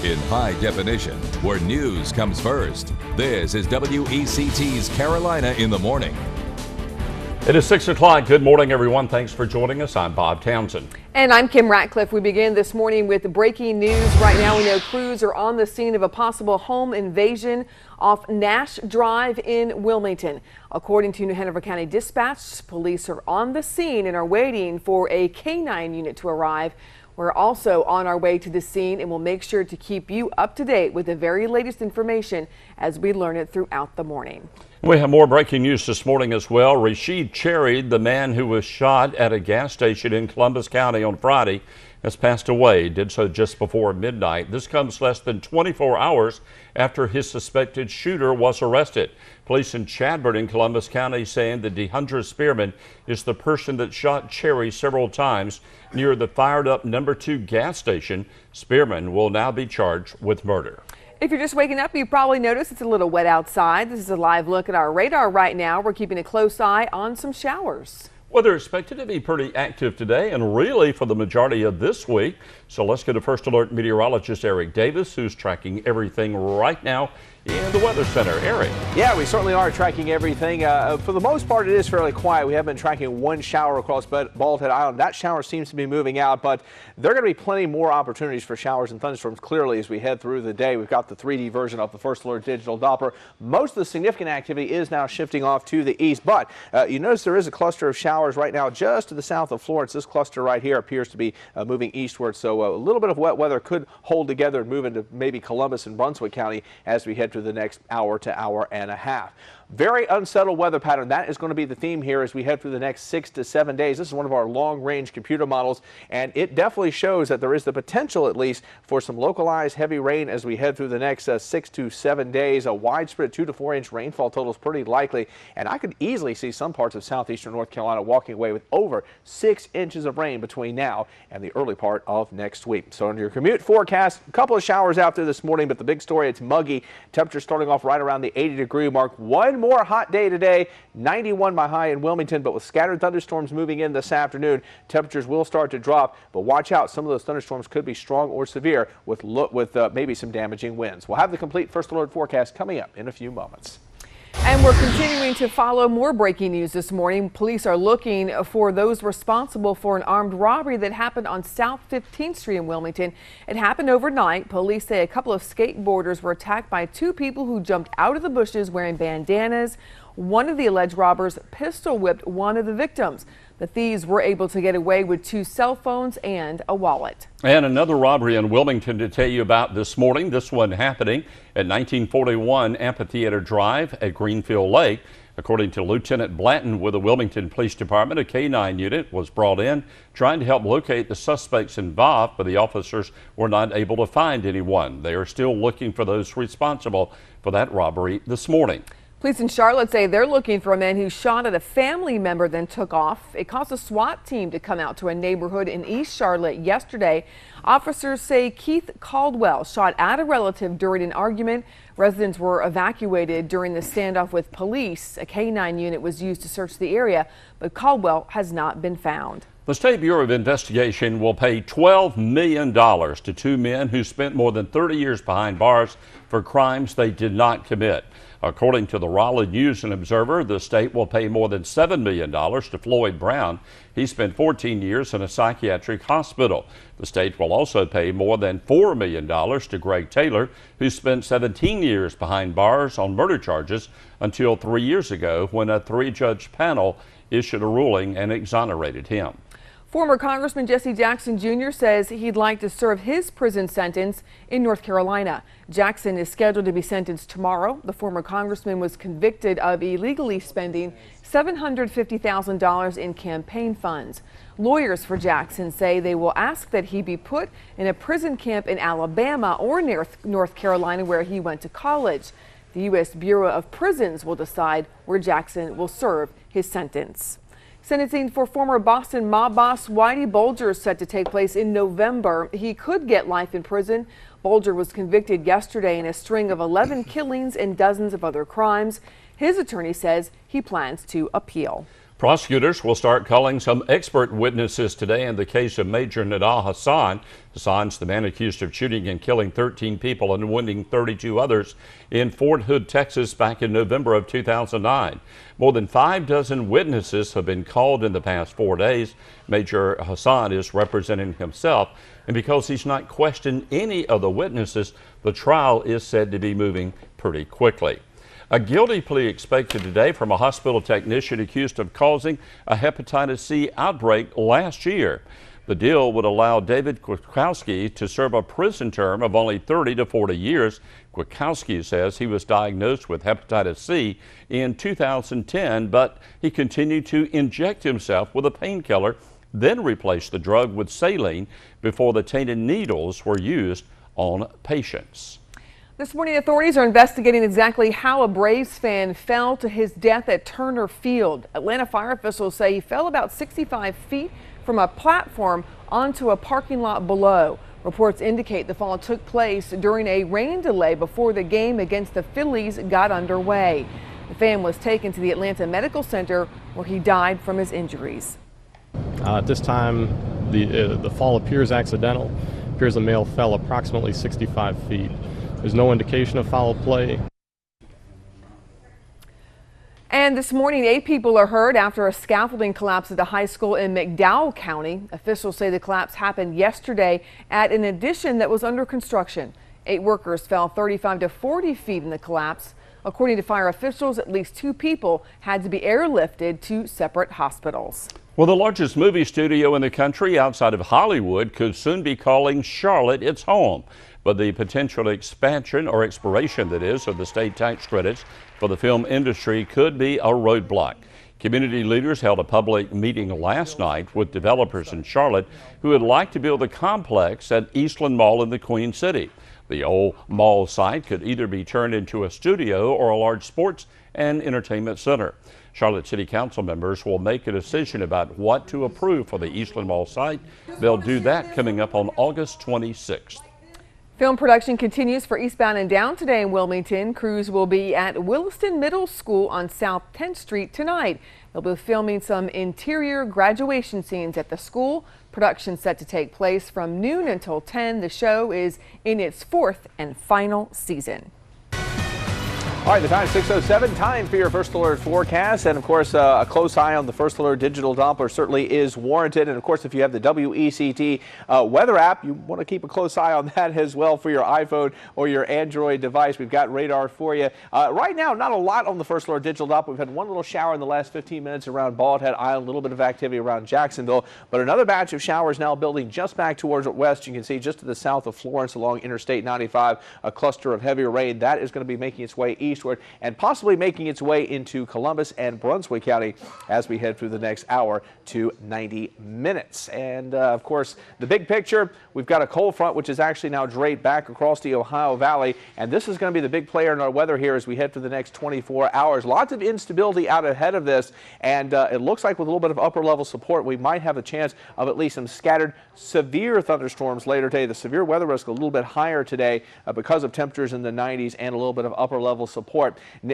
in high definition, where news comes first. This is WECT's Carolina in the Morning. It is 6 o'clock. Good morning, everyone. Thanks for joining us. I'm Bob Townsend. And I'm Kim Ratcliffe. We begin this morning with breaking news. Right now, we know crews are on the scene of a possible home invasion off Nash Drive in Wilmington. According to New Hanover County Dispatch, police are on the scene and are waiting for a K-9 unit to arrive. We're also on our way to the scene and we'll make sure to keep you up to date with the very latest information as we learn it throughout the morning. We have more breaking news this morning as well. Rashid Cherry, the man who was shot at a gas station in Columbus County on Friday, has passed away. Did so just before midnight. This comes less than 24 hours after his suspected shooter was arrested. Police in Chadbourne in Columbus County saying that DeHundra Spearman is the person that shot Cherry several times near the fired up No. 2 gas station. Spearman will now be charged with murder. If you're just waking up, you probably noticed it's a little wet outside. This is a live look at our radar right now. We're keeping a close eye on some showers. Weather expected to be pretty active today and really for the majority of this week. So let's go to First Alert meteorologist Eric Davis, who's tracking everything right now in the Weather Center. Eric. Yeah, we certainly are tracking everything. For the most part, it is fairly quiet. We have been tracking one shower across Bald Head Island. That shower seems to be moving out, but there are going to be plenty more opportunities for showers and thunderstorms clearly as we head through the day. We've got the 3D version of the First Alert Digital Doppler. Most of the significant activity is now shifting off to the east, but you notice there is a cluster of showers right now just to the south of Florence. This cluster right here appears to be moving eastward, so a little bit of wet weather could hold together and move into maybe Columbus and Brunswick County as we head through the next hour to hour and a half. Very unsettled weather pattern. That is going to be the theme here as we head through the next 6 to 7 days. This is one of our long-range computer models, and it definitely shows that there is the potential, at least, for some localized heavy rain as we head through the next 6 to 7 days. A widespread 2 to 4 inch rainfall total is pretty likely, and I could easily see some parts of southeastern North Carolina walking away with over 6 inches of rain between now and the early part of next week. So under your commute forecast, a couple of showers out there this morning, but the big story, it's muggy. Temperatures starting off right around the 80-degree mark. One more hot day today, 91 my high in Wilmington, but with scattered thunderstorms moving in this afternoon, temperatures will start to drop, but watch out. Some of those thunderstorms could be strong or severe with maybe some damaging winds. We'll have the complete First Alert forecast coming up in a few moments. And we're continuing to follow more breaking news this morning. Police are looking for those responsible for an armed robbery that happened on South 15th Street in Wilmington. It happened overnight. Police say a couple of skateboarders were attacked by two people who jumped out of the bushes wearing bandanas. One of the alleged robbers pistol whipped one of the victims. The thieves were able to get away with 2 cell phones and a wallet. And another robbery in Wilmington to tell you about this morning. This one happening at 1941 Amphitheater Drive at Greenfield Lake. According to Lieutenant Blanton with the Wilmington Police Department, a K-9 unit was brought in trying to help locate the suspects involved, but the officers were not able to find anyone. They are still looking for those responsible for that robbery this morning. Police in Charlotte say they're looking for a man who shot at a family member then took off. It caused a SWAT team to come out to a neighborhood in East Charlotte yesterday. Officers say Keith Caldwell shot at a relative during an argument. Residents were evacuated during the standoff with police. A K-9 unit was used to search the area, but Caldwell has not been found. The State Bureau of Investigation will pay $12 million to 2 men who spent more than 30 years behind bars for crimes they did not commit. According to the Raleigh News and Observer, the state will pay more than $7 million to Floyd Brown. He spent 14 years in a psychiatric hospital. The state will also pay more than $4 million to Greg Taylor, who spent 17 years behind bars on murder charges until 3 years ago when a 3-judge panel issued a ruling and exonerated him. Former Congressman Jesse Jackson Jr. says he'd like to serve his prison sentence in North Carolina. Jackson is scheduled to be sentenced tomorrow. The former congressman was convicted of illegally spending $750,000 in campaign funds. Lawyers for Jackson say they will ask that he be put in a prison camp in Alabama or North Carolina where he went to college. The U.S. Bureau of Prisons will decide where Jackson will serve his sentence. Sentencing for former Boston mob boss Whitey Bulger is set to take place in November. He could get life in prison. Bulger was convicted yesterday in a string of 11 killings and dozens of other crimes. His attorney says he plans to appeal. Prosecutors will start calling some expert witnesses today in the case of Major Nidal Hasan. Hasan's the man accused of shooting and killing 13 people and wounding 32 others in Fort Hood, Texas back in November of 2009. More than 6 witnesses have been called in the past 4 days. Major Hasan is representing himself, and because he's not questioned any of the witnesses, the trial is said to be moving pretty quickly. A guilty plea expected today from a hospital technician accused of causing a hepatitis C outbreak last year. The deal would allow David Kwiatkowski to serve a prison term of only 30 to 40 years. Kwiatkowski says he was diagnosed with hepatitis C in 2010, but he continued to inject himself with a painkiller, then replaced the drug with saline before the tainted needles were used on patients. This morning, authorities are investigating exactly how a Braves fan fell to his death at Turner Field. Atlanta fire officials say he fell about 65 feet from a platform onto a parking lot below. Reports indicate the fall took place during a rain delay before the game against the Phillies got underway. The fan was taken to the Atlanta Medical Center where he died from his injuries. At this time, the fall appears accidental. It appears the male fell approximately 65 feet. There's no indication of foul play. And this morning, 8 people are hurt after a scaffolding collapse at the high school in McDowell County. Officials say the collapse happened yesterday at an addition that was under construction. 8 workers fell 35 to 40 feet in the collapse. According to fire officials, at least 2 people had to be airlifted to separate hospitals. Well, the largest movie studio in the country outside of Hollywood could soon be calling Charlotte its home. But the potential expansion or expiration, that is, of the state tax credits for the film industry could be a roadblock. Community leaders held a public meeting last night with developers in Charlotte who would like to build a complex at Eastland Mall in the Queen City. The old mall site could either be turned into a studio or a large sports and entertainment center. Charlotte City Council members will make a decision about what to approve for the Eastland Mall site. They'll do that coming up on August 26th. Film production continues for Eastbound and Down today in Wilmington. Crews will be at Williston Middle School on South 10th Street tonight. They'll be filming some interior graduation scenes at the school. Production set to take place from noon until 10. The show is in its 4th and final season. All right, the time is 6:07. Time for your First Alert forecast. And, of course, a close eye on the First Alert digital Doppler certainly is warranted. And, of course, if you have the WECT weather app, you want to keep a close eye on that as well for your iPhone or your Android device. We've got radar for you. Right now, not a lot on the First Alert digital Doppler. We've had one little shower in the last 15 minutes around Bald Head Island, a little bit of activity around Jacksonville. But another batch of showers now building just back towards west. You can see just to the south of Florence along Interstate 95, a cluster of heavier rain. That is going to be making its way eastward and possibly making its way into Columbus and Brunswick County as we head through the next hour to 90 minutes. And of course, the big picture, we've got a cold front which is actually now draped back across the Ohio Valley, and this is going to be the big player in our weather here as we head through the next 24 hours. Lots of instability out ahead of this, and it looks like with a little bit of upper level support, we might have a chance of at least some scattered severe thunderstorms later today. The severe weather risk a little bit higher today because of temperatures in the 90s and a little bit of upper level support.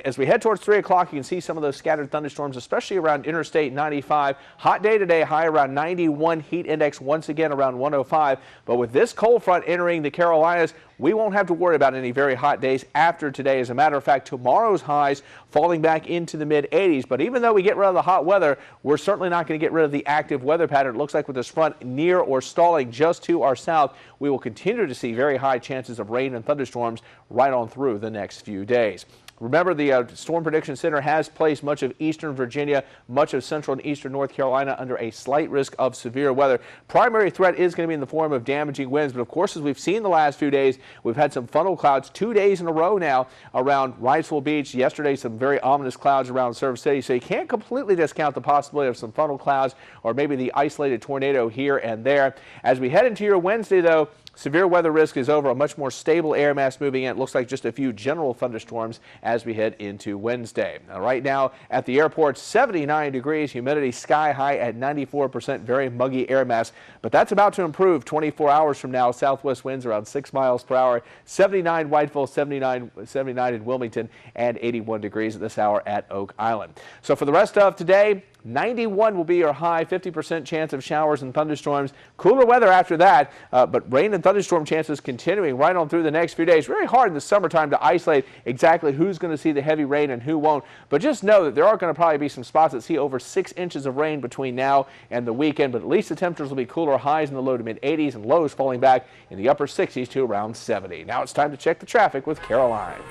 As we head towards 3 o'clock, you can see some of those scattered thunderstorms, especially around Interstate 95. Hot day today, high around 91, heat index once again around 105. But with this cold front entering the Carolinas, we won't have to worry about any very hot days after today. As a matter of fact, tomorrow's highs falling back into the mid-80s. But even though we get rid of the hot weather, we're certainly not going to get rid of the active weather pattern. It looks like with this front near or stalling just to our south, we will continue to see very high chances of rain and thunderstorms right on through the next few days. Remember, the Storm Prediction Center has placed much of eastern Virginia, much of central and eastern North Carolina under a slight risk of severe weather. Primary threat is going to be in the form of damaging winds, but of course, as we've seen the last few days, we've had some funnel clouds 2 days in a row now around Wrightsville Beach. Yesterday, some very ominous clouds around Surf City, so you can't completely discount the possibility of some funnel clouds or maybe the isolated tornado here and there. As we head into your Wednesday, though, severe weather risk is over. A much more stable air mass moving in. It looks like just a few general thunderstorms as we head into Wednesday. Now, right now at the airport, 79 degrees, humidity sky high at 94%, very muggy air mass. But that's about to improve 24 hours from now. Southwest winds around 6 miles per hour. 79 Whiteville, 79 in Wilmington, and 81 degrees at this hour at Oak Island. So for the rest of today, 91 will be your high, 50% chance of showers and thunderstorms. Cooler weather after that, but rain and thunderstorm chances continuing right on through the next few days. Very hard in the summertime to isolate exactly who's going to see the heavy rain and who won't. But just know that there are going to probably be some spots that see over 6 inches of rain between now and the weekend. But at least the temperatures will be cooler, highs in the low to mid 80s and lows falling back in the upper 60s to around 70. Now it's time to check the traffic with Caroline.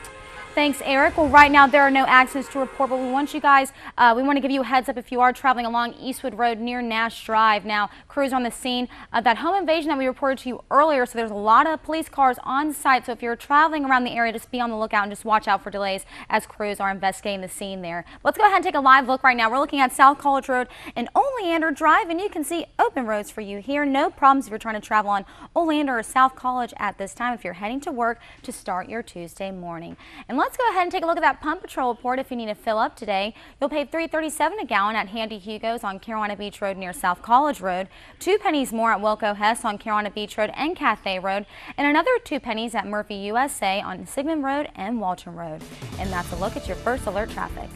Thanks, Eric. Well, right now there are no accidents to report, but we want you guys, we want to give you a heads up if you are traveling along Eastwood Road near Nash Drive. Now, crews on the scene of that home invasion that we reported to you earlier, so there's a lot of police cars on site. So if you're traveling around the area, just be on the lookout and just watch out for delays as crews are investigating the scene there. Let's go ahead and take a live look right now. We're looking at South College Road and Oleander Drive, and you can see open roads for you here. No problems if you're trying to travel on Oleander or South College at this time if you're heading to work to start your Tuesday morning. And let's go ahead and take a look at that pump patrol report. If you need to fill up today, you'll pay $3.37 a gallon at Handy Hugo's on Carolina Beach Road near South College Road, 2 pennies more at Wilco Hess on Carolina Beach Road and Cathay Road, and another 2 pennies at Murphy USA on Sigmund Road and Walton Road. And that's a look at your First Alert traffic.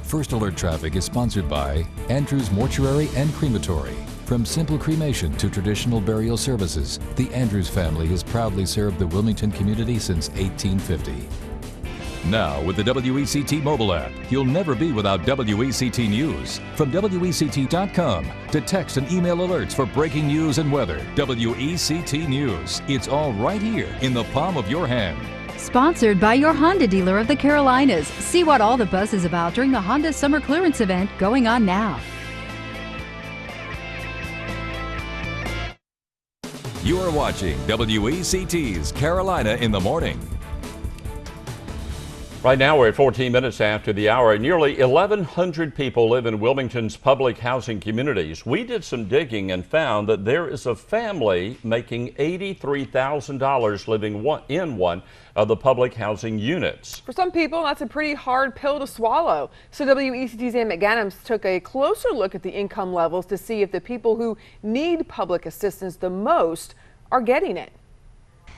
First Alert Traffic is sponsored by Andrews Mortuary and Crematory. From simple cremation to traditional burial services, the Andrews family has proudly served the Wilmington community since 1850. Now, with the WECT mobile app, you'll never be without WECT News. From WECT.com to text and email alerts for breaking news and weather. WECT News. It's all right here in the palm of your hand. Sponsored by your Honda dealer of the Carolinas. See what all the buzz is about during the Honda Summer Clearance event going on now. You are watching WECT's Carolina in the Morning. Right now we're at 14 minutes after the hour. Nearly 1,100 people live in Wilmington's public housing communities. We did some digging and found that there is a family making $83,000 living in one of the public housing units. For some people, that's a pretty hard pill to swallow. So WECT's Ann McAdams took a closer look at the income levels to see if the people who need public assistance the most are getting it.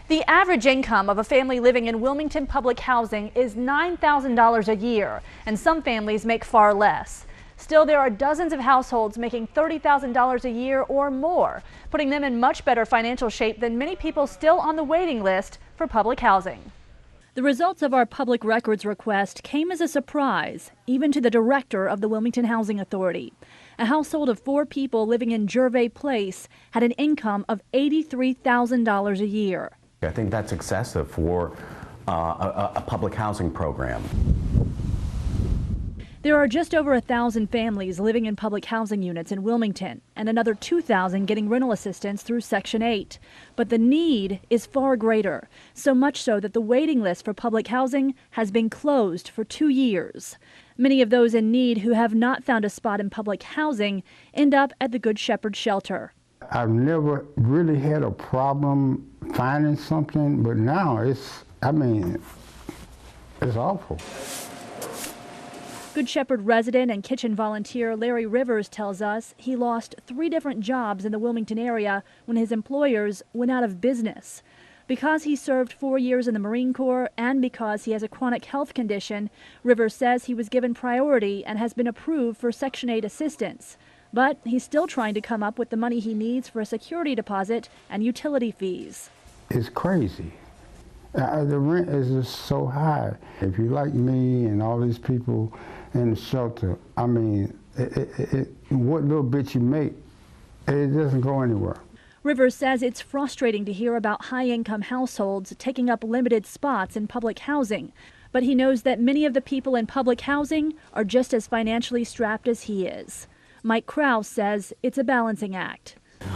The average income of a family living in Wilmington public housing is $9,000 a year, and some families make far less. Still, there are dozens of households making $30,000 a year or more, putting them in much better financial shape than many people still on the waiting list for public housing. The results of our public records request came as a surprise, even to the director of the Wilmington Housing Authority. A household of 4 people living in Gervais Place had an income of $83,000 a year. I think that's excessive for a public housing program. There are just over 1,000 families living in public housing units in Wilmington and another 2,000 getting rental assistance through Section 8. But the need is far greater, so much so that the waiting list for public housing has been closed for 2 years. Many of those in need who have not found a spot in public housing end up at the Good Shepherd Shelter. I've never really had a problem finding something, but now it's awful. Good Shepherd resident and kitchen volunteer Larry Rivers tells us he lost 3 different jobs in the Wilmington area when his employers went out of business. Because he served 4 years in the Marine Corps and because he has a chronic health condition, Rivers says he was given priority and has been approved for Section 8 assistance. But he's still trying to come up with the money he needs for a security deposit and utility fees. It's crazy. The rent is just so high. If you like me and all these people in the shelter, what little bit you make, it doesn't go anywhere. Rivers says it's frustrating to hear about high-income households taking up limited spots in public housing. But he knows that many of the people in public housing are just as financially strapped as he is. Mike Krause says it's a balancing act.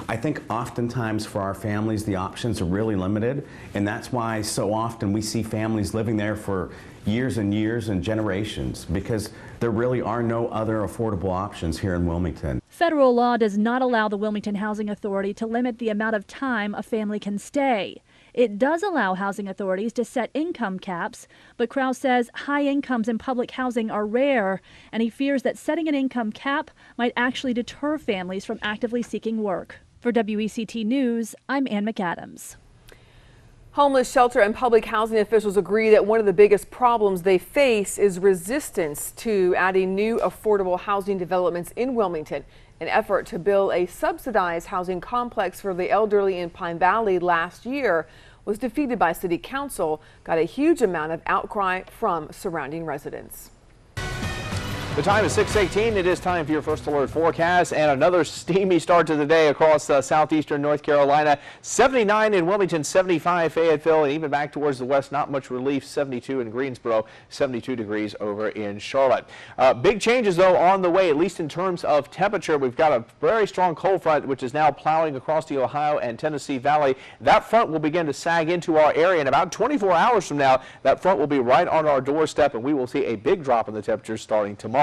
I think oftentimes for our families the options are really limited, and that's why so often we see families living there for years and years and generations, because there really are no other affordable options here in Wilmington. Federal law does not allow the Wilmington Housing Authority to limit the amount of time a family can stay. It does allow housing authorities to set income caps, but Krause says high incomes in public housing are rare, and he fears that setting an income cap might actually deter families from actively seeking work. For WECT News, I'm Ann McAdams. Homeless shelter and public housing officials agree that one of the biggest problems they face is resistance to adding new affordable housing developments in Wilmington. An effort to build a subsidized housing complex for the elderly in Pine Valley last year was defeated by City Council, got a huge amount of outcry from surrounding residents. The time is 6:18. It is time for your First Alert forecast and another steamy start to the day across southeastern North Carolina. 79 in Wilmington, 75 Fayetteville, and even back towards the west, not much relief. 72 in Greensboro, 72 degrees over in Charlotte. Big changes, though, on the way, at least in terms of temperature. We've got a very strong cold front, which is now plowing across the Ohio and Tennessee Valley. That front will begin to sag into our area, and about 24 hours from now, that front will be right on our doorstep, and we will see a big drop in the temperatures starting tomorrow.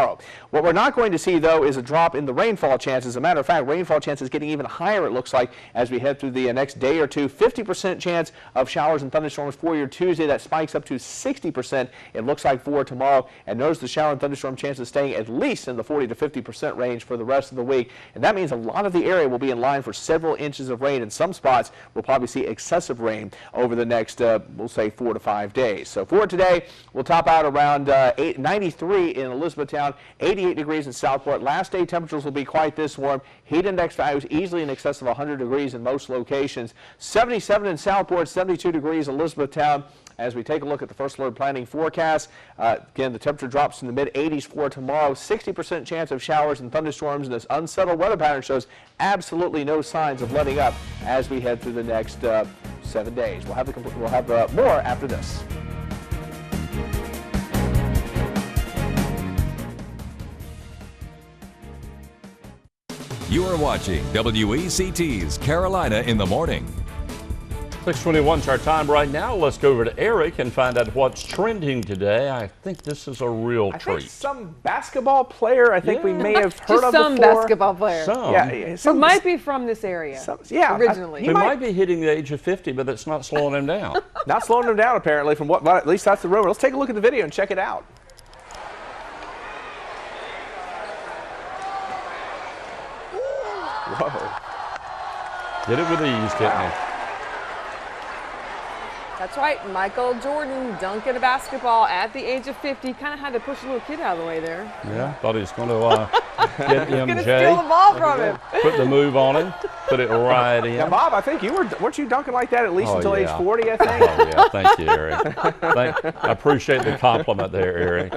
What we're not going to see, though, is a drop in the rainfall chances. As a matter of fact, rainfall chances getting even higher, it looks like, as we head through the next day or two. 50% chance of showers and thunderstorms for your Tuesday. That spikes up to 60%, it looks like, for tomorrow. And notice the shower and thunderstorm chances staying at least in the 40 to 50% range for the rest of the week. And that means a lot of the area will be in line for several inches of rain. In some spots, we'll probably see excessive rain over the next, we'll say, 4 to 5 days. So for today, we'll top out around 93 in Elizabethtown, 88 degrees in Southport. Last day temperatures will be quite this warm. Heat index values easily in excess of 100 degrees in most locations. 77 in Southport, 72 degrees in Elizabethtown. As we take a look at the First Alert planning forecast, again, the temperature drops in the mid-80s for tomorrow. 60% chance of showers and thunderstorms, and this unsettled weather pattern shows absolutely no signs of letting up as we head through the next 7 days. We'll have more after this. You are watching WECT's Carolina in the Morning. 6:21 is our time right now. Let's go over to Eric and find out what's trending today. I think this is a real treat. I think some basketball player we may have heard of some before. Basketball player. Some. Yeah, Some might be from this area. Originally. He might be hitting the age of 50, but that's not slowing him down. Not slowing him down, apparently, from what, at least that's the rumor. Let's take a look at the video and check it out. Whoa. Did it with ease, didn't he? That's right, Michael Jordan dunking a basketball at the age of 50. Kind of had to push a little kid out of the way there. Yeah, thought he was going to get MJ. Going to steal the ball from him. Put the move on him, put it right in. Now, Bob, I think weren't you dunking like that at least until age 40, I think? Oh, yeah, thank you, Eric. I appreciate the compliment there, Eric,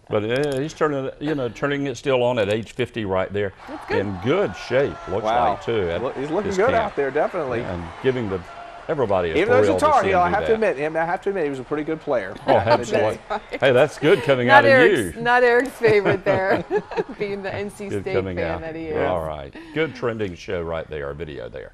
But he's turning it still on at age 50 right there. In good shape, looks like, too. He's looking good out there, definitely. Yeah, and giving everybody a even though he's a Tar Heel, I have to admit, he was a pretty good player. Oh, absolutely. Hey, that's good coming out of you. Not Eric's favorite there, being the NC State fan that he is. All right. Good trending show right there, video there.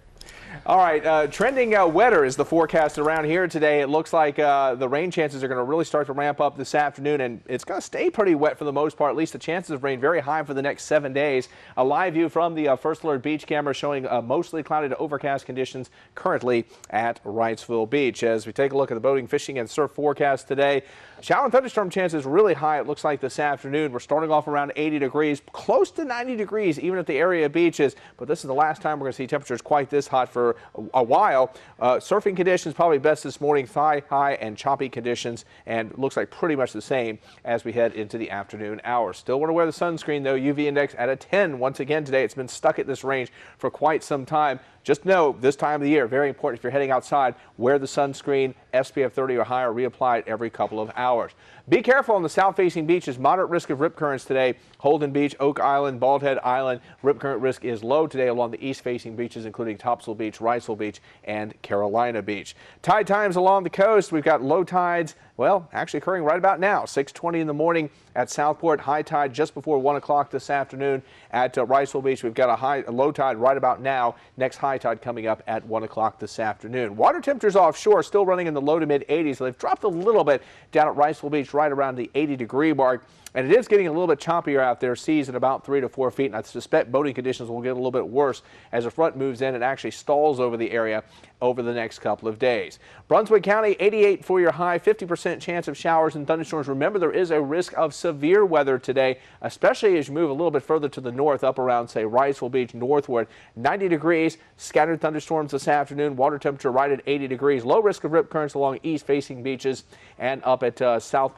All right, trending wetter is the forecast around here today. It looks like the rain chances are going to really start to ramp up this afternoon, and it's going to stay pretty wet for the most part. At least the chances of rain very high for the next 7 days. A live view from the First Alert beach camera showing mostly cloudy to overcast conditions currently at Wrightsville Beach. As we take a look at the boating, fishing, and surf forecast today, shower and thunderstorm chances really high, it looks like, this afternoon. We're starting off around 80 degrees, close to 90 degrees even at the area beaches, but this is the last time we're going to see temperatures quite this hot for a while. Surfing conditions probably best this morning, thigh high and choppy conditions, and looks like pretty much the same as we head into the afternoon hours. Still want to wear the sunscreen, though. UV index at a 10 once again today. It's been stuck at this range for quite some time. Just know this time of the year, very important if you're heading outside, wear the sunscreen, SPF 30 or higher, reapply it every couple of hours. Be careful on the south-facing beaches. Moderate risk of rip currents today. Holden Beach, Oak Island, Bald Head Island. Rip current risk is low today along the east-facing beaches, including Topsail Beach, Wrightsville Beach, and Carolina Beach. Tide times along the coast. We've got low tides, well, actually occurring right about now, 6:20 in the morning at Southport. High tide just before 1 o'clock this afternoon at Wrightsville Beach. We've got a low tide right about now. Next high tide coming up at 1 o'clock this afternoon. Water temperatures offshore still running in the low to mid 80s. So they've dropped a little bit down at Wrightsville Beach right around the 80-degree mark. And it is getting a little bit choppier out there, seas at about 3 to 4 feet, and I suspect boating conditions will get a little bit worse as the front moves in and actually stalls over the area over the next couple of days. Brunswick County, 88 for your high, 50% chance of showers and thunderstorms. Remember, there is a risk of severe weather today, especially as you move a little bit further to the north, up around, say, Riceville Beach northward. 90 degrees, scattered thunderstorms this afternoon, water temperature right at 80 degrees. Low risk of rip currents along east-facing beaches and up at Topsail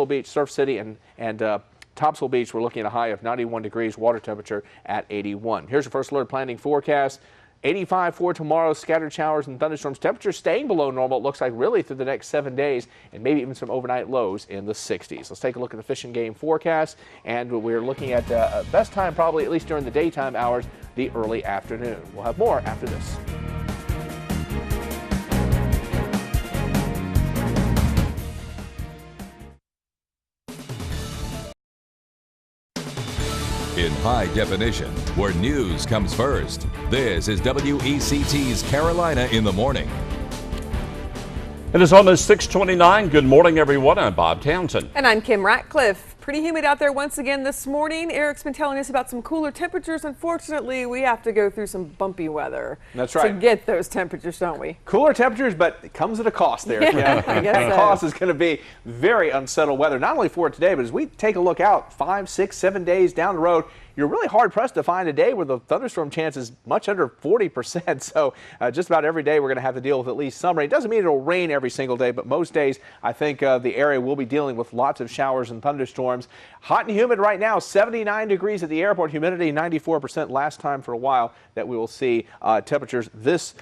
Beach, Surf City, and Topsail Beach, we're looking at a high of 91 degrees, water temperature at 81. Here's your first alert planning forecast. 85 for tomorrow, scattered showers and thunderstorms. Temperatures staying below normal, it looks like, really through the next 7 days, and maybe even some overnight lows in the 60s. Let's take a look at the Fish and Game forecast, and we're looking at best time probably, at least during the daytime hours, the early afternoon. We'll have more after this. In high definition, where news comes first. This is WECT's Carolina in the Morning. It is almost 6:29. Good morning, everyone. I'm Bob Townsend. And I'm Kim Ratcliffe. Pretty humid out there once again this morning. Eric's been telling us about some cooler temperatures. Unfortunately, we have to go through some bumpy weather. That's right. To get those temperatures, don't we? Cooler temperatures, but it comes at a cost there. Yeah, I guess the cost is going to be very unsettled weather, not only for today, but as we take a look out 5, 6, 7 days down the road, you're really hard-pressed to find a day where the thunderstorm chance is much under 40%. So just about every day we're going to have to deal with at least some rain. It doesn't mean it'll rain every single day, but most days I think the area will be dealing with lots of showers and thunderstorms. Hot and humid right now, 79 degrees at the airport, humidity 94%. Last time for a while that we will see temperatures this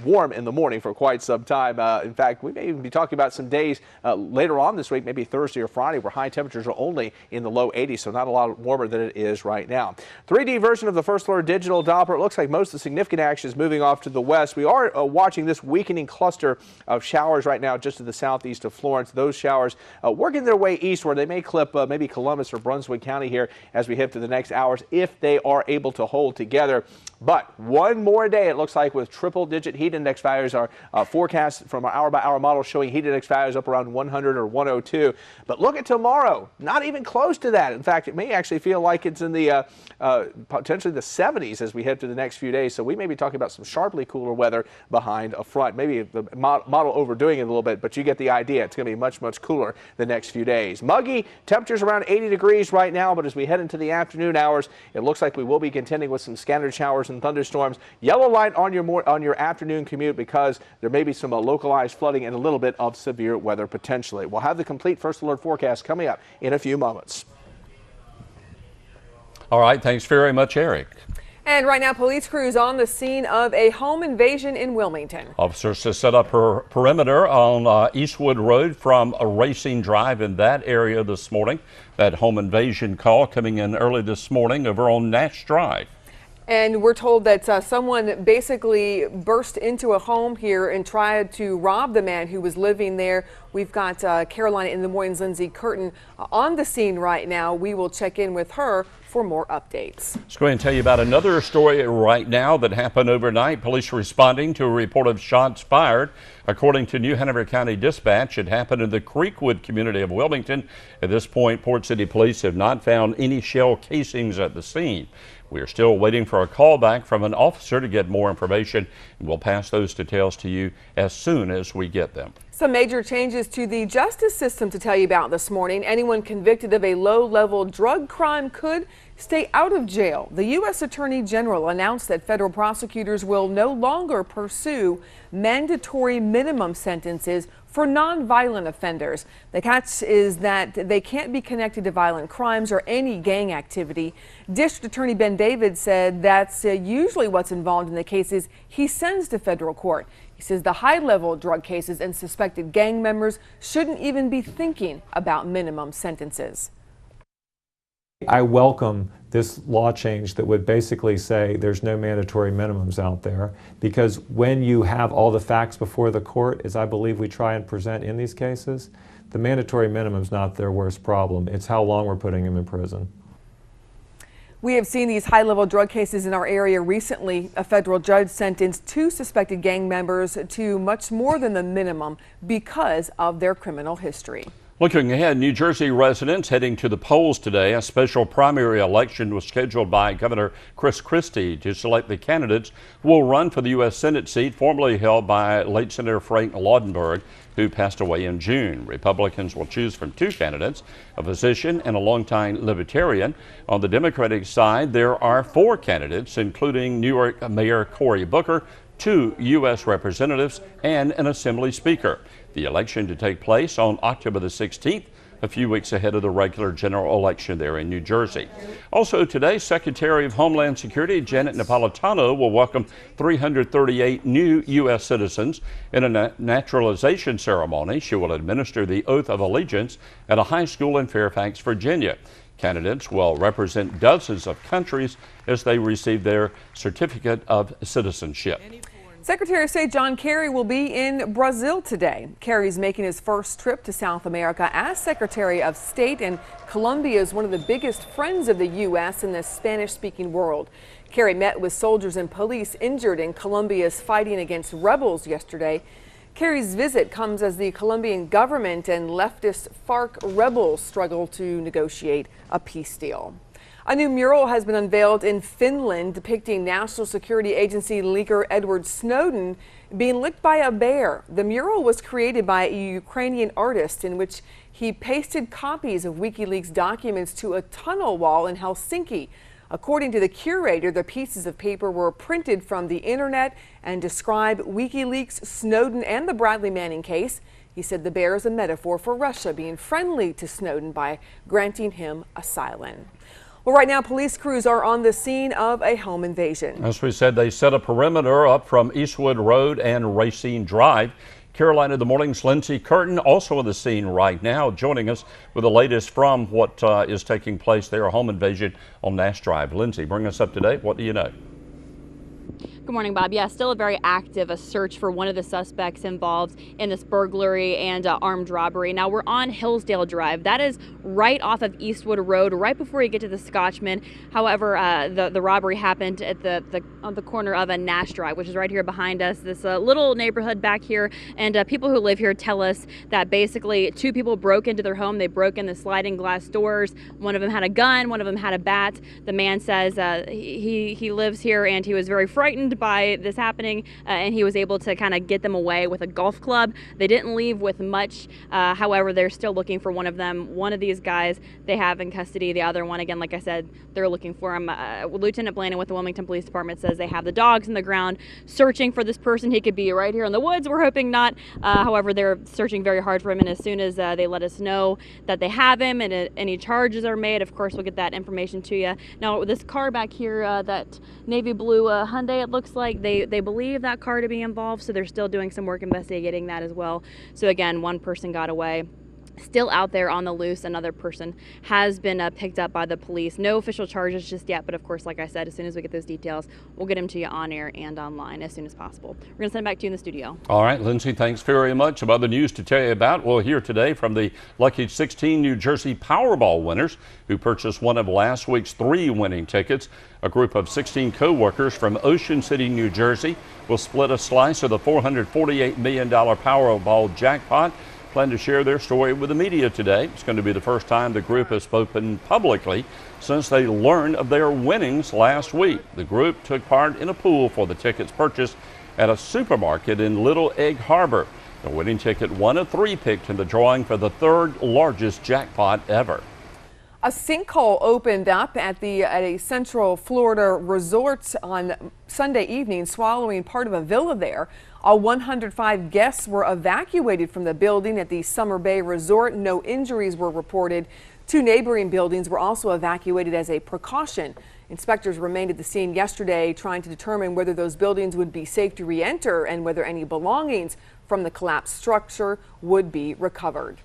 warm in the morning for quite some time. In fact, we may even be talking about some days later on this week, maybe Thursday or Friday, where high temperatures are only in the low 80s, so not a lot warmer than it is right now. 3D version of the First Alert digital Doppler. It looks like most of the significant action is moving off to the west. We are watching this weakening cluster of showers right now just to the southeast of Florence. Those showers working their way eastward. They may clip maybe Columbus or Brunswick County here as we head to the next hours if they are able to hold together. But one more day, it looks like, with triple-digit heat index values. Our forecast from our hour-by-hour model showing heat index values up around 100 or 102. But look at tomorrow, not even close to that. In fact, it may actually feel like it's in the potentially the 70s as we head to the next few days. So we may be talking about some sharply cooler weather behind a front. Maybe the model overdoing it a little bit, but you get the idea. It's going to be much, much cooler the next few days. Muggy, temperatures around 80 degrees right now, but as we head into the afternoon hours, it looks like we will be contending with some scattered showers and thunderstorms. Yellow light on your afternoon commute because there may be some localized flooding and a little bit of severe weather potentially. We'll have the complete First Alert forecast coming up in a few moments. All right, thanks very much, Eric. And right now, police crews on the scene of a home invasion in Wilmington. Officers have set up a perimeter on Eastwood Road from a Racing Drive in that area this morning. That home invasion call coming in early this morning over on Nash Drive. And we're told that someone basically burst into a home here and tried to rob the man who was living there. We've got Carolina in the Morning's Lindsay Curtin on the scene right now. We will check in with her for more updates. Let's go ahead and tell you about another story right now that happened overnight. Police responding to a report of shots fired. According to New Hanover County Dispatch, it happened in the Creekwood community of Wilmington. At this point, Port City Police have not found any shell casings at the scene. We are still waiting for a call back from an officer to get more information, and we'll pass those details to you as soon as we get them. Some major changes to the justice system to tell you about this morning. Anyone convicted of a low-level drug crime could stay out of jail. The U.S. Attorney General announced that federal prosecutors will no longer pursue mandatory minimum sentences for non-violent offenders. The catch is that they can't be connected to violent crimes or any gang activity. District Attorney Ben David said that's usually what's involved in the cases he sends to federal court. He says the high-level drug cases and suspected gang members shouldn't even be thinking about minimum sentences. I welcome this law change that would basically say there's no mandatory minimums out there, because when you have all the facts before the court, as I believe we try and present in these cases, the mandatory minimum's not their worst problem. It's how long we're putting them in prison. We have seen these high-level drug cases in our area recently. A federal judge sentenced 2 suspected gang members to much more than the minimum because of their criminal history. Looking ahead, New Jersey residents heading to the polls today. A special primary election was scheduled by Governor Chris Christie to select the candidates who will run for the U.S. Senate seat formerly held by late Senator Frank Laudenberg, who passed away in June. Republicans will choose from two candidates, a physician and a longtime libertarian. On the Democratic side, there are four candidates, including New York Mayor Cory Booker, two U.S. representatives, and an Assembly Speaker. The election to take place on October the 16th, a few weeks ahead of the regular general election there in New Jersey. Also today, Secretary of Homeland Security Janet Napolitano will welcome 338 new U.S. citizens in a naturalization ceremony. She will administer the oath of allegiance at a high school in Fairfax, Virginia. Candidates will represent dozens of countries as they receive their certificate of citizenship. Secretary of State John Kerry will be in Brazil today. Kerry's making his first trip to South America as Secretary of State, and Colombia is one of the biggest friends of the U.S. in the Spanish-speaking world. Kerry met with soldiers and police injured in Colombia's fighting against rebels yesterday. Kerry's visit comes as the Colombian government and leftist FARC rebels struggle to negotiate a peace deal. A new mural has been unveiled in Finland depicting National Security Agency leaker Edward Snowden being licked by a bear. The mural was created by a Ukrainian artist in which he pasted copies of WikiLeaks documents to a tunnel wall in Helsinki. According to the curator, the pieces of paper were printed from the internet and describe WikiLeaks, Snowden, and the Bradley Manning case. He said the bear is a metaphor for Russia being friendly to Snowden by granting him asylum. Well, right now, police crews are on the scene of a home invasion. As we said, they set a perimeter up from Eastwood Road and Racine Drive. Carolina the Morning's Lindsey Curtin also on the scene right now, joining us with the latest from what is taking place there, a home invasion on Nash Drive. Lindsey, bring us up to date. What do you know? Good morning, Bob. Yeah, still a very active search for one of the suspects involved in this burglary and armed robbery. Now, we're on Hillsdale Drive. That is right off of Eastwood Road, right before you get to the Scotchman. However, the robbery happened at on the corner of a Nash Drive, which is right here behind us, this little neighborhood back here. And people who live here tell us that basically two people broke into their home. They broke in the sliding glass doors. One of them had a gun, one of them had a bat. The man says he lives here and he was very frightened by this happening, and he was able to kind of get them away with a golf club. They didn't leave with much. However, they're still looking for one of them. One of these guys they have in custody. The other one, again, like I said, they're looking for him. Lieutenant Blandon with the Wilmington Police Department says they have the dogs in the ground searching for this person. He could be right here in the woods. We're hoping not. However, they're searching very hard for him, and as soon as they let us know that they have him and any charges are made, of course, we'll get that information to you. Now, this car back here, that navy blue Hyundai, it looks like they believe that car to be involved, so they're still doing some work investigating that as well. So again, one person got away. Still out there on the loose. Another person has been picked up by the police. No official charges just yet, but of course, like I said, as soon as we get those details, we'll get them to you on air and online as soon as possible. We're going to send it back to you in the studio. All right, Lindsey, thanks very much. Some other news to tell you about. We'll hear today from the lucky 16 New Jersey Powerball winners who purchased one of last week's 3 winning tickets. A group of 16 co-workers from Ocean City, New Jersey will split a slice of the $448 million Powerball jackpot. Plan to share their story with the media today. It's going to be the first time the group has spoken publicly since they learned of their winnings last week. The group took part in a pool for the tickets purchased at a supermarket in Little Egg Harbor. The winning ticket, one of 3 picked in the drawing for the 3rd largest jackpot ever. A sinkhole opened up at a Central Florida resort on Sunday evening, swallowing part of a villa there. All 105 guests were evacuated from the building at the Summer Bay Resort. No injuries were reported. 2 neighboring buildings were also evacuated as a precaution. Inspectors remained at the scene yesterday trying to determine whether those buildings would be safe to re-enter and whether any belongings from the collapsed structure would be recovered.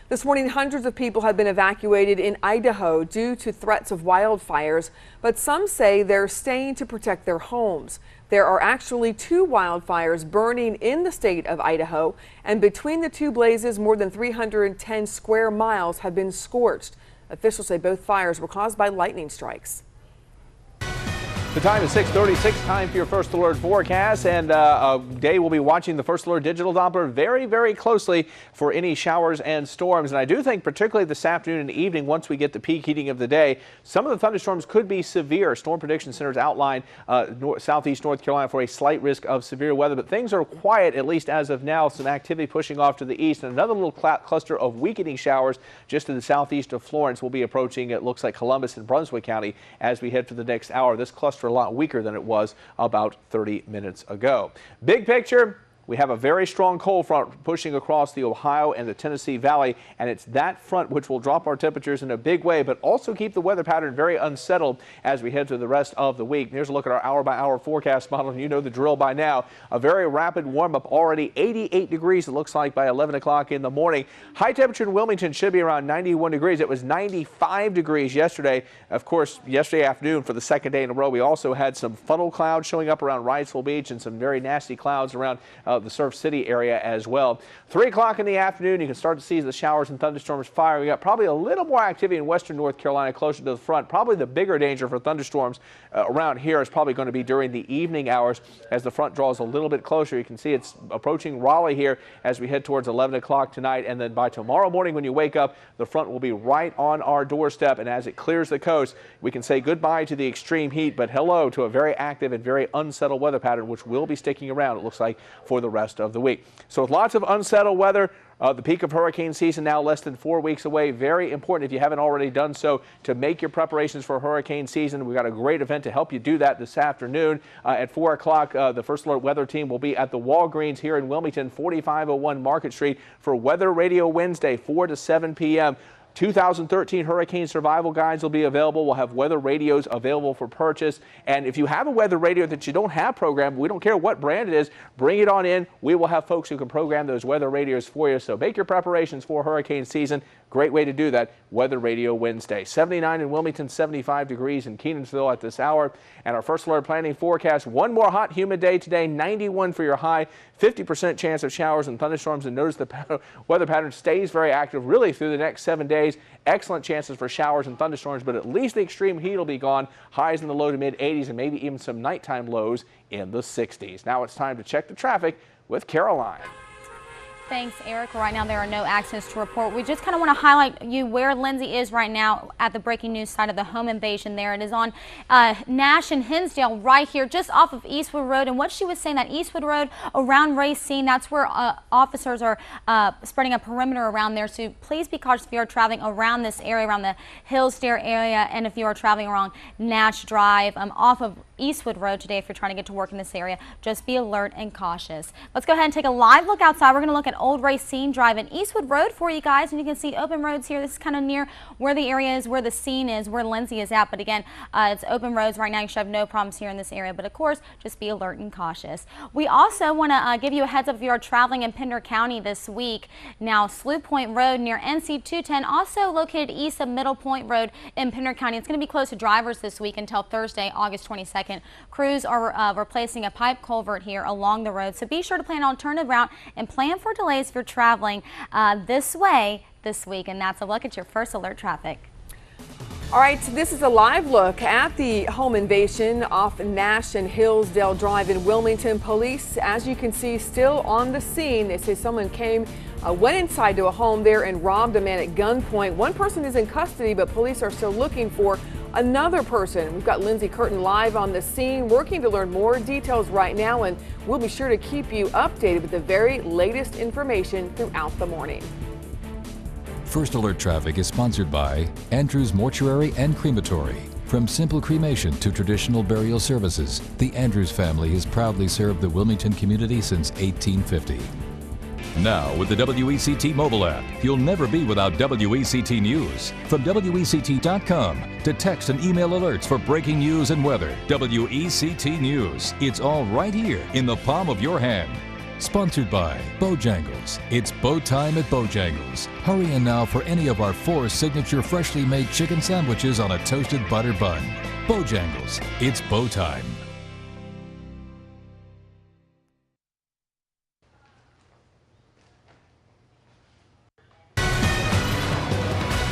This morning, hundreds of people have been evacuated in Idaho due to threats of wildfires, but some say they're staying to protect their homes. There are actually 2 wildfires burning in the state of Idaho, and between the 2 blazes, more than 310 square miles have been scorched. Officials say both fires were caused by lightning strikes. The time is 6:36, time for your First Alert forecast, and Day will be watching the First Alert digital Doppler very, very closely for any showers and storms. And I do think particularly this afternoon and evening, once we get the peak heating of the day, some of the thunderstorms could be severe. Storm Prediction Center's outline southeast North Carolina for a slight risk of severe weather, but things are quiet, at least as of now. Some activity pushing off to the east, and another little cluster of weakening showers just to the southeast of Florence will be approaching, it looks like, Columbus and Brunswick County as we head for the next hour. This cluster a lot weaker than it was about 30 minutes ago. Big picture, we have a very strong cold front pushing across the Ohio and the Tennessee Valley, and it's that front which will drop our temperatures in a big way, but also keep the weather pattern very unsettled as we head through the rest of the week. Here's a look at our hour-by-hour forecast model, and you know the drill by now. A very rapid warm-up already, 88 degrees it looks like by 11 o'clock in the morning. High temperature in Wilmington should be around 91 degrees. It was 95 degrees yesterday. Of course, yesterday afternoon for the second day in a row, we also had some funnel clouds showing up around Wrightsville Beach and some very nasty clouds around the Surf City area as well. 3 o'clock in the afternoon, you can start to see the showers and thunderstorms firing up. Probably a little more activity in western North Carolina closer to the front. Probably the bigger danger for thunderstorms around here is probably going to be during the evening hours as the front draws a little bit closer. You can see it's approaching Raleigh here as we head towards 11 o'clock tonight, and then by tomorrow morning when you wake up, the front will be right on our doorstep, and as it clears the coast, we can say goodbye to the extreme heat, but hello to a very active and very unsettled weather pattern, which will be sticking around, it looks like, for the rest of the week. So with lots of unsettled weather, the peak of hurricane season now less than 4 weeks away. Very important, if you haven't already done so, to make your preparations for hurricane season. We've got a great event to help you do that this afternoon. At 4 o'clock, the First Alert weather team will be at the Walgreens here in Wilmington, 4501 Market Street for Weather Radio Wednesday, 4 to 7 p.m. 2013 hurricane survival guides will be available. We'll have weather radios available for purchase. And if you have a weather radio that you don't have programmed, we don't care what brand it is, bring it on in. We will have folks who can program those weather radios for you. So make your preparations for hurricane season. Great way to do that. Weather Radio Wednesday. 79 in Wilmington, 75 degrees in Kenansville at this hour. And our First Alert planning forecast, one more hot, humid day today, 91 for your high, 50% chance of showers and thunderstorms. And notice the weather pattern stays very active really through the next 7 days. Excellent chances for showers and thunderstorms, but at least the extreme heat will be gone. Highs in the low to mid 80s and maybe even some nighttime lows in the 60s. Now it's time to check the traffic with Caroline. Thanks, Eric. Right now, there are no accidents to report. We just kind of want to highlight you where Lindsay is right now at the breaking news side of the home invasion there. It is on Nash and Hinsdale right here, just off of Eastwood Road. And what she was saying, that Eastwood Road around Racine, that's where officers are spreading a perimeter around there. So please be cautious if you are traveling around this area, around the Hillsdale area, and if you are traveling around Nash Drive, off of Eastwood Road today, if you're trying to get to work in this area, just be alert and cautious. Let's go ahead and take a live look outside. We're going to look at Old Racine Drive and Eastwood Road for you guys, and you can see open roads here. This is kind of near where the area is, where the scene is, where Lindsay is at. But again, it's open roads right now. You should have no problems here in this area. But of course, just be alert and cautious. We also want to give you a heads up if you are traveling in Pender County this week. Now, Slough Point Road near NC 210, also located east of Middle Point Road in Pender County. It's going to be closed to drivers this week until Thursday, August 22nd. Crews are replacing a pipe culvert here along the road, so be sure to plan an alternative route and plan for delays if you're traveling this way this week. And that's a look at your First Alert traffic. All right, so this is a live look at the home invasion off Nash and Hillsdale Drive in Wilmington. Police, as you can see, still on the scene. They say someone went inside to a home there and robbed a man at gunpoint. One person is in custody, but police are still looking for another person. We've got Lindsay Curtin live on the scene, working to learn more details right now, and we'll be sure to keep you updated with the very latest information throughout the morning. First Alert Traffic is sponsored by Andrews Mortuary and Crematory. From simple cremation to traditional burial services, the Andrews family has proudly served the Wilmington community since 1850. Now, with the WECT mobile app, you'll never be without WECT News. From WECT.com to text and email alerts for breaking news and weather. WECT News. It's all right here in the palm of your hand. Sponsored by Bojangles. It's bow time at Bojangles. Hurry in now for any of our 4 signature freshly made chicken sandwiches on a toasted butter bun. Bojangles. It's bow time.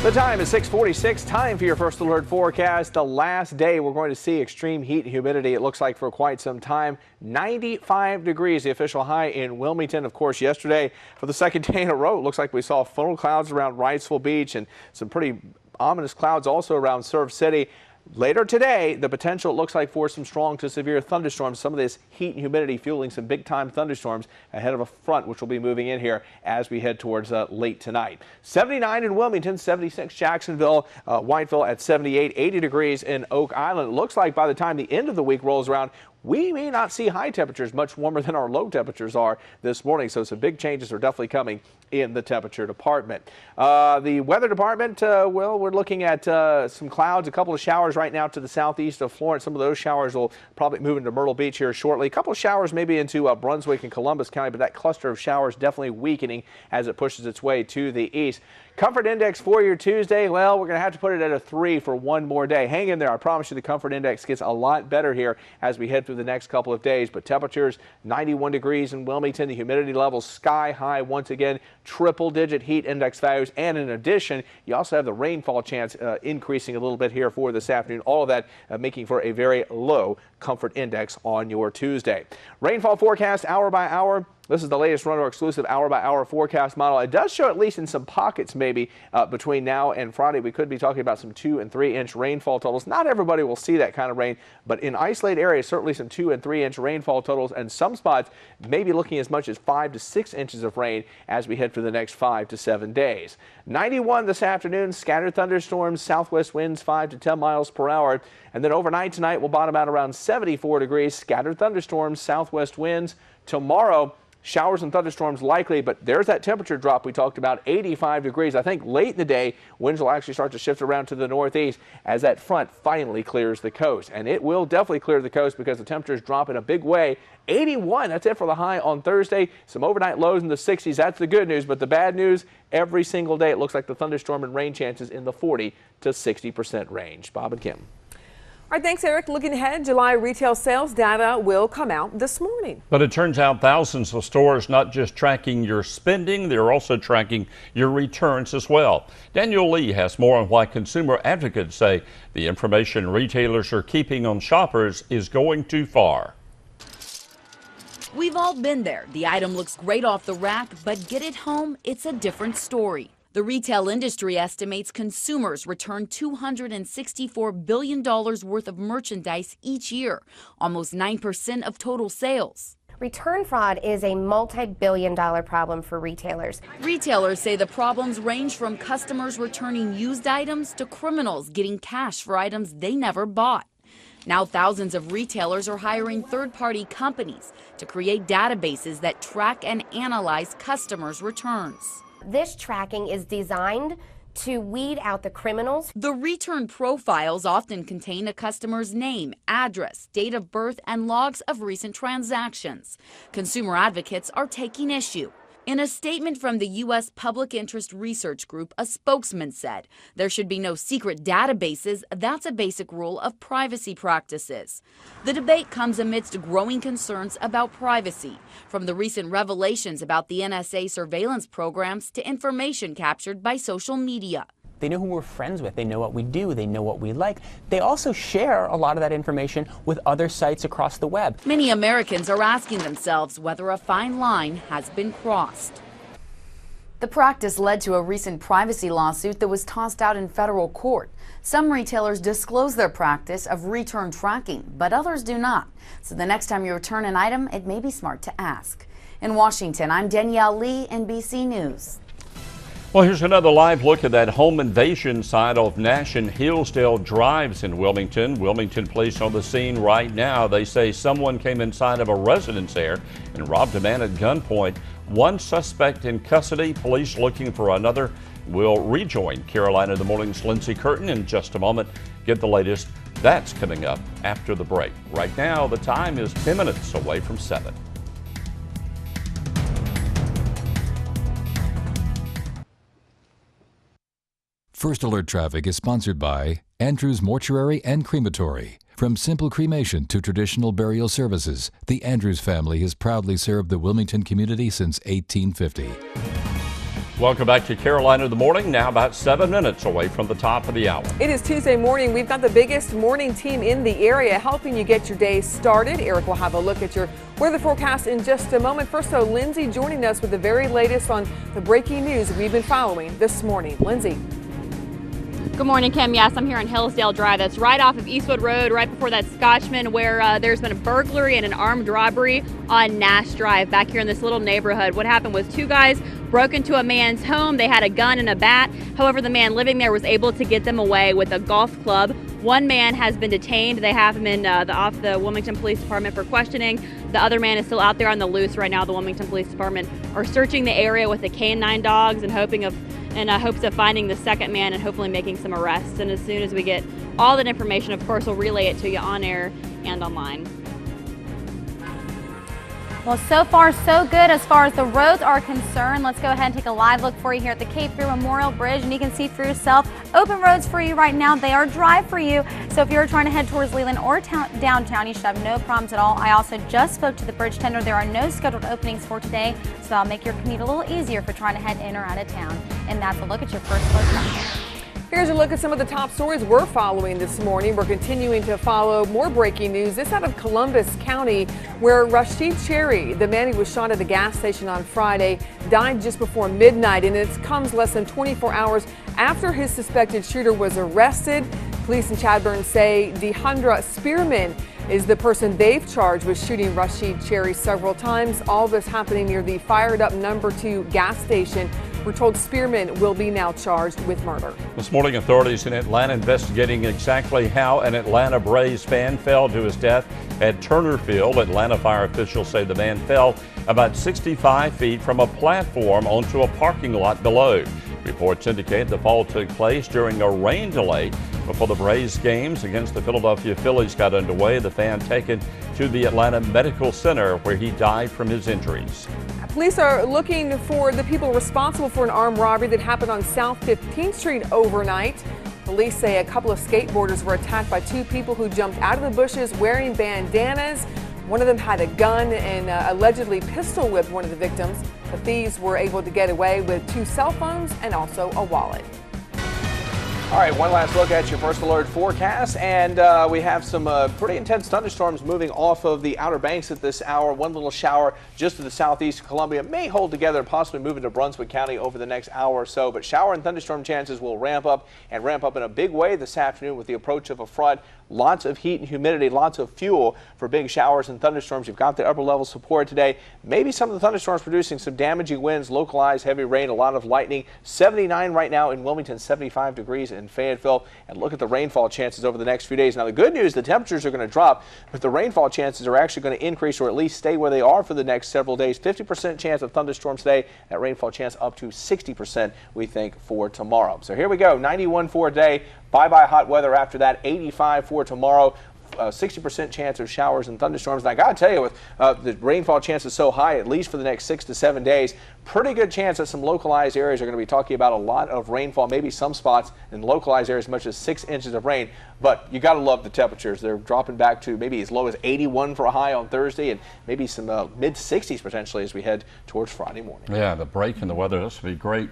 The time is 6:46. Time for your first alert forecast. The last day we're going to see extreme heat and humidity, it looks like, for quite some time. 95 degrees, the official high in Wilmington. Of course, yesterday, for the second day in a row, it looks like we saw funnel clouds around Wrightsville Beach and some pretty ominous clouds also around Surf City. Later today, the potential, it looks like, for some strong to severe thunderstorms. Some of this heat and humidity fueling some big-time thunderstorms ahead of a front which will be moving in here as we head towards late tonight. 79 in Wilmington, 76 Jacksonville, Whiteville at 78, 80 degrees in Oak Island. It looks like by the time the end of the week rolls around, we may not see high temperatures much warmer than our low temperatures are this morning, so some big changes are definitely coming in the temperature department. The weather department, well, we're looking at some clouds, a couple of showers right now to the southeast of Florence. Some of those showers will probably move into Myrtle Beach here shortly. A couple of showers maybe into Brunswick and Columbus County, but that cluster of showers definitely weakening as it pushes its way to the east. Comfort index for your Tuesday, well, we're going to have to put it at a 3 for one more day. Hang in there. I promise you the comfort index gets a lot better here as we head through the next couple of days. But temperatures 91 degrees in Wilmington. The humidity levels sky high once again. Triple-digit heat index values. And in addition, you also have the rainfall chance increasing a little bit here for this afternoon. All of that making for a very low comfort index on your Tuesday. Rainfall forecast hour by hour. This is the latest Runner exclusive hour-by-hour forecast model. It does show, at least in some pockets maybe, between now and Friday, we could be talking about some 2- and 3-inch rainfall totals. Not everybody will see that kind of rain, but in isolated areas, certainly some 2- and 3-inch rainfall totals, and some spots maybe looking as much as 5 to 6 inches of rain as we head for the next 5 to 7 days. 91 this afternoon, scattered thunderstorms, southwest winds 5 to 10 miles per hour. And then overnight tonight, we'll bottom out around 74 degrees, scattered thunderstorms, southwest winds. Tomorrow, showers and thunderstorms likely, but there's that temperature drop we talked about, 85 degrees. I think late in the day, winds will actually start to shift around to the northeast as that front finally clears the coast. And it will definitely clear the coast because the temperatures drop in a big way. 81, that's it for the high on Thursday. Some overnight lows in the 60s. That's the good news, but the bad news, every single day it looks like the thunderstorm and rain chances in the 40 to 60% range. Bob and Kim. All right, thanks, Eric. Looking ahead, July retail sales data will come out this morning. But it turns out thousands of stores not just tracking your spending, they're also tracking your returns as well. Daniel Lee has more on why consumer advocates say the information retailers are keeping on shoppers is going too far. We've all been there. The item looks great off the rack, but get it home, it's a different story. The retail industry estimates consumers return $264 billion worth of merchandise each year, almost 9% of total sales. Return fraud is a multi-billion-dollar problem for retailers. Retailers say the problems range from customers returning used items to criminals getting cash for items they never bought. Now thousands of retailers are hiring third-party companies to create databases that track and analyze customers' returns. This tracking is designed to weed out the criminals. The return profiles often contain a customer's name, address, date of birth, and logs of recent transactions. Consumer advocates are taking issue. In a statement from the U.S. Public Interest Research Group, a spokesman said there should be no secret databases. That's a basic rule of privacy practices. The debate comes amidst growing concerns about privacy, from the recent revelations about the NSA surveillance programs to information captured by social media. They know who we're friends with. They know what we do. They know what we like. They also share a lot of that information with other sites across the web. Many Americans are asking themselves whether a fine line has been crossed. The practice led to a recent privacy lawsuit that was tossed out in federal court. Some retailers disclose their practice of return tracking, but others do not. So the next time you return an item, it may be smart to ask. In Washington, I'm Danielle Lee, NBC News. Well, here's another live look at that home invasion side of Nash and Hillsdale Drives in Wilmington. Wilmington police on the scene right now. They say someone came inside of a residence there and robbed a man at gunpoint. One suspect in custody. Police looking for another. We'll rejoin Carolina the Morning's Lindsay Curtin in just a moment. Get the latest. That's coming up after the break. Right now, the time is 10 minutes away from 7. First Alert Traffic is sponsored by Andrews Mortuary and Crematory. From simple cremation to traditional burial services, the Andrews family has proudly served the Wilmington community since 1850. Welcome back to Carolina in the Morning, now about 7 minutes away from the top of the hour. It is Tuesday morning. We've got the biggest morning team in the area helping you get your day started. Eric will have a look at your weather forecast in just a moment. First, though, Lindsay joining us with the very latest on the breaking news we've been following this morning. Lindsay. Good morning, Kim. Yes, I'm here on Hillsdale Drive. That's right off of Eastwood Road, right before that Scotchman, where there's been a burglary and an armed robbery on Nash Drive back here in this little neighborhood. What happened was two guys broke into a man's home. They had a gun and a bat. However, the man living there was able to get them away with a golf club. One man has been detained. They have him in off the Wilmington Police Department for questioning. The other man is still out there on the loose right now. The Wilmington Police Department are searching the area with the canine dogs and hopes of finding the second man and hopefully making some arrests. And as soon as we get all that information, of course, we'll relay it to you on air and online. Well, so far so good as far as the roads are concerned. Let's go ahead and take a live look for you here at the Cape Fear Memorial Bridge, and you can see for yourself. Open roads for you right now. They are dry for you. So if you're trying to head towards Leland or downtown, you should have no problems at all. I also just spoke to the bridge tender. There are no scheduled openings for today, so that'll make your commute a little easier for trying to head in or out of town. And that's a look at your first look traffic. Here's a look at some of the top stories we're following this morning. We're continuing to follow more breaking news. This out of Columbus County, where Rashid Cherry, the man who was shot at a gas station on Friday, died just before midnight, and it comes less than 24 hours after his suspected shooter was arrested. Police in Chadbourn say DeHundra Spearman is the person they've charged with shooting Rashid Cherry several times. All this happening near the fired up number 2 gas station. We're told Spearman will be now charged with murder. This morning, authorities in Atlanta investigating exactly how an Atlanta Braves fan fell to his death at Turner Field. Atlanta fire officials say the man fell about 65 feet from a platform onto a parking lot below. Reports indicate the fall took place during a rain delay before the Braves games against the Philadelphia Phillies got underway. The fan taken to the Atlanta Medical Center where he died from his injuries. Police are looking for the people responsible for an armed robbery that happened on South 15th Street overnight. Police say a couple of skateboarders were attacked by 2 people who jumped out of the bushes wearing bandanas. One of them had a gun and allegedly pistol whipped one of the victims. The thieves were able to get away with 2 cell phones and also a wallet. All right, one last look at your first alert forecast, and we have some pretty intense thunderstorms moving off of the Outer Banks at this hour. One little shower just to the southeast of Columbia may hold together, possibly move into Brunswick County over the next hour or so, but shower and thunderstorm chances will ramp up in a big way this afternoon with the approach of a front. Lots of heat and humidity, lots of fuel for big showers and thunderstorms. You've got the upper level support today. Maybe some of the thunderstorms producing some damaging winds, localized heavy rain, a lot of lightning. 79 right now in Wilmington, 75 degrees in Fayetteville. And look at the rainfall chances over the next few days. Now, the good news, the temperatures are going to drop, but the rainfall chances are actually going to increase or at least stay where they are for the next several days. 50% chance of thunderstorms today. That rainfall chance up to 60%, we think, for tomorrow. So here we go. 91 for a day. Bye-bye hot weather after that. 85 for tomorrow. 60% chance of showers and thunderstorms. And I got to tell you, with the rainfall chances so high, at least for the next 6 to 7 days, pretty good chance that some localized areas are going to be talking about a lot of rainfall, maybe some spots in localized areas as much as 6 inches of rain. But you got to love the temperatures. They're dropping back to maybe as low as 81 for a high on Thursday and maybe some mid-60s potentially as we head towards Friday morning. Yeah, the break in the weather, this would be great.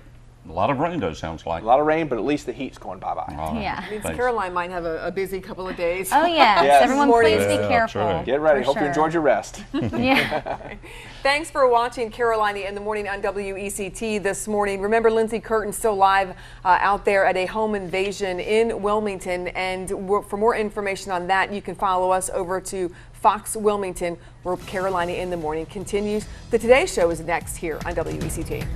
A lot of rain, though, sounds like. A lot of rain, but at least the heat's going bye-bye. Yeah. Means Caroline might have a busy couple of days. Oh, yes. Yes. Everyone, please be careful. Right. Get ready. For Hope you sure. enjoyed your rest. Yeah. Thanks for watching Caroline in the Morning on WECT this morning. Remember, Lindsay Curtin still live out there at a home invasion in Wilmington. And for more information on that, you can follow us over to Fox Wilmington, where Carolina in the Morning continues. The Today Show is next here on WECT.